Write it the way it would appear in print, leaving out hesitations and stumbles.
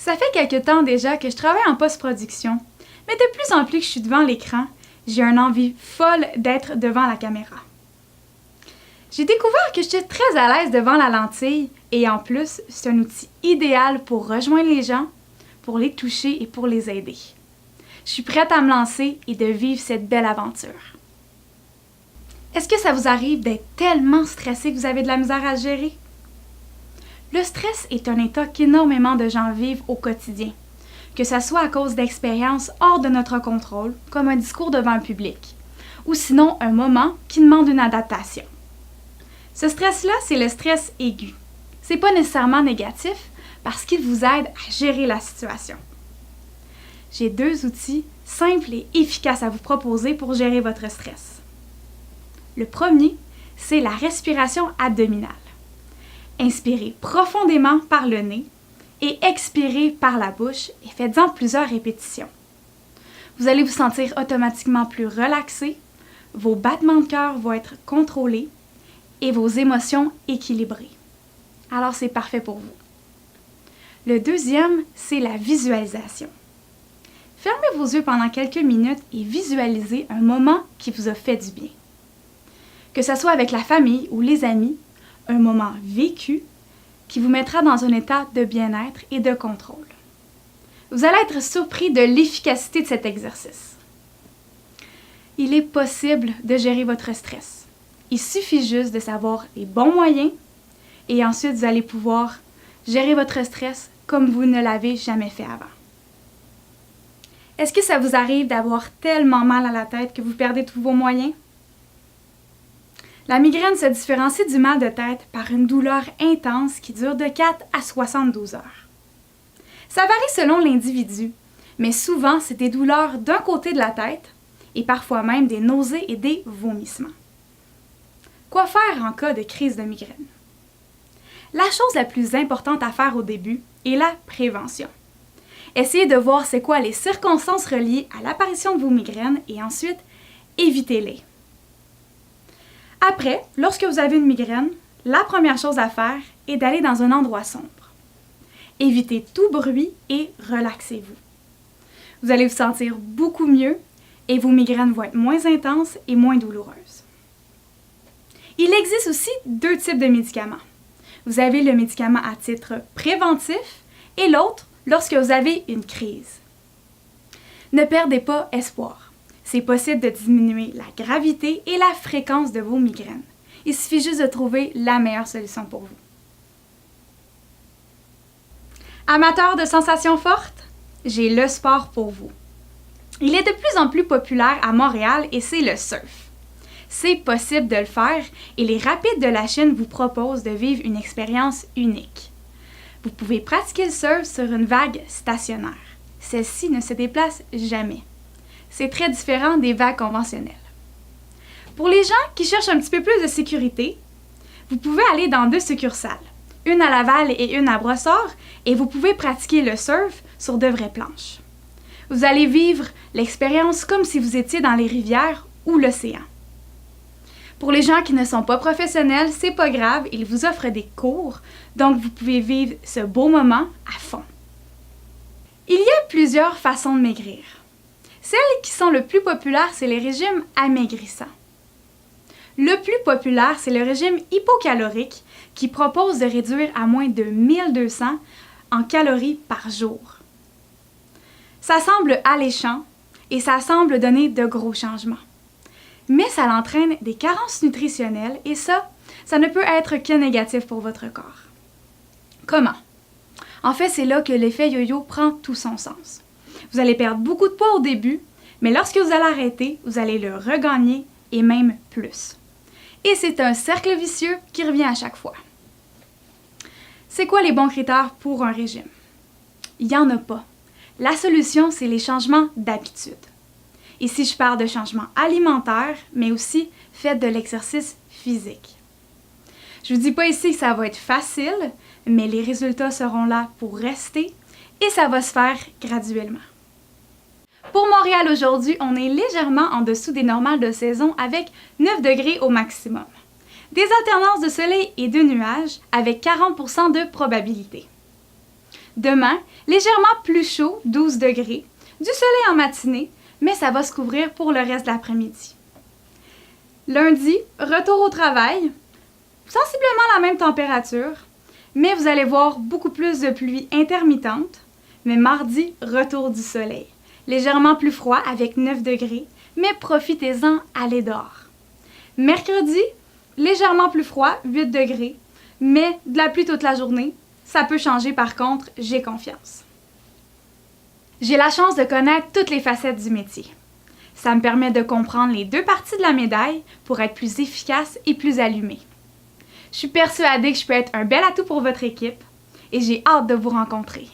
Ça fait quelque temps déjà que je travaille en post-production, mais de plus en plus que je suis devant l'écran, j'ai une envie folle d'être devant la caméra. J'ai découvert que j'étais très à l'aise devant la lentille et en plus, c'est un outil idéal pour rejoindre les gens, pour les toucher et pour les aider. Je suis prête à me lancer et de vivre cette belle aventure. Est-ce que ça vous arrive d'être tellement stressé que vous avez de la misère à gérer? Le stress est un état qu'énormément de gens vivent au quotidien, que ce soit à cause d'expériences hors de notre contrôle, comme un discours devant un public, ou sinon un moment qui demande une adaptation. Ce stress-là, c'est le stress aigu. C'est pas nécessairement négatif parce qu'il vous aide à gérer la situation. J'ai 2 outils simples et efficaces à vous proposer pour gérer votre stress. Le premier, c'est la respiration abdominale. Inspirez profondément par le nez et expirez par la bouche et faites-en plusieurs répétitions. Vous allez vous sentir automatiquement plus relaxé, vos battements de cœur vont être contrôlés et vos émotions équilibrées. Alors c'est parfait pour vous. Le deuxième, c'est la visualisation. Fermez vos yeux pendant quelques minutes et visualisez un moment qui vous a fait du bien. Que ce soit avec la famille ou les amis, un moment vécu qui vous mettra dans un état de bien-être et de contrôle. Vous allez être surpris de l'efficacité de cet exercice. Il est possible de gérer votre stress. Il suffit juste de savoir les bons moyens et ensuite vous allez pouvoir gérer votre stress comme vous ne l'avez jamais fait avant. Est-ce que ça vous arrive d'avoir tellement mal à la tête que vous perdez tous vos moyens? La migraine se différencie du mal de tête par une douleur intense qui dure de 4 à 72 heures. Ça varie selon l'individu, mais souvent c'est des douleurs d'un côté de la tête et parfois même des nausées et des vomissements. Quoi faire en cas de crise de migraine? La chose la plus importante à faire au début est la prévention. Essayez de voir c'est quoi les circonstances reliées à l'apparition de vos migraines et ensuite évitez-les. Après, lorsque vous avez une migraine, la première chose à faire est d'aller dans un endroit sombre. Évitez tout bruit et relaxez-vous. Vous allez vous sentir beaucoup mieux et vos migraines vont être moins intenses et moins douloureuses. Il existe aussi 2 types de médicaments. Vous avez le médicament à titre préventif et l'autre lorsque vous avez une crise. Ne perdez pas espoir. C'est possible de diminuer la gravité et la fréquence de vos migraines. Il suffit juste de trouver la meilleure solution pour vous. Amateurs de sensations fortes, j'ai le sport pour vous. Il est de plus en plus populaire à Montréal et c'est le surf. C'est possible de le faire et les Rapides de la Chine vous proposent de vivre une expérience unique. Vous pouvez pratiquer le surf sur une vague stationnaire. Celle-ci ne se déplace jamais. C'est très différent des vagues conventionnelles. Pour les gens qui cherchent un petit peu plus de sécurité, vous pouvez aller dans 2 succursales, une à Laval et une à Brossard, et vous pouvez pratiquer le surf sur de vraies planches. Vous allez vivre l'expérience comme si vous étiez dans les rivières ou l'océan. Pour les gens qui ne sont pas professionnels, c'est pas grave, ils vous offrent des cours, donc vous pouvez vivre ce beau moment à fond. Il y a plusieurs façons de maigrir. Celles qui sont le plus populaires, c'est les régimes amaigrissants. Le plus populaire, c'est le régime hypocalorique qui propose de réduire à moins de 1200 en calories par jour. Ça semble alléchant et ça semble donner de gros changements. Mais ça entraîne des carences nutritionnelles et ça ne peut être que négatif pour votre corps. Comment? En fait, c'est là que l'effet yo-yo prend tout son sens. Vous allez perdre beaucoup de poids au début, mais lorsque vous allez arrêter, vous allez le regagner et même plus. Et c'est un cercle vicieux qui revient à chaque fois. C'est quoi les bons critères pour un régime? Il n'y en a pas. La solution, c'est les changements d'habitude. Ici, je parle de changements alimentaires, mais aussi faites de l'exercice physique. Je ne vous dis pas ici que ça va être facile, mais les résultats seront là pour rester et ça va se faire graduellement. Pour Montréal aujourd'hui, on est légèrement en dessous des normales de saison avec 9 degrés au maximum. Des alternances de soleil et de nuages avec 40% de probabilité. Demain, légèrement plus chaud, 12 degrés, du soleil en matinée, mais ça va se couvrir pour le reste de l'après-midi. Lundi, retour au travail, sensiblement la même température, mais vous allez voir beaucoup plus de pluie intermittente. Mais mardi, retour du soleil, légèrement plus froid avec 9 degrés, mais profitez-en, allez dehors. Mercredi, légèrement plus froid, 8 degrés, mais de la pluie toute la journée. Ça peut changer par contre, j'ai confiance. J'ai la chance de connaître toutes les facettes du métier. Ça me permet de comprendre les deux parties de la médaille pour être plus efficace et plus allumée. Je suis persuadée que je peux être un bel atout pour votre équipe et j'ai hâte de vous rencontrer.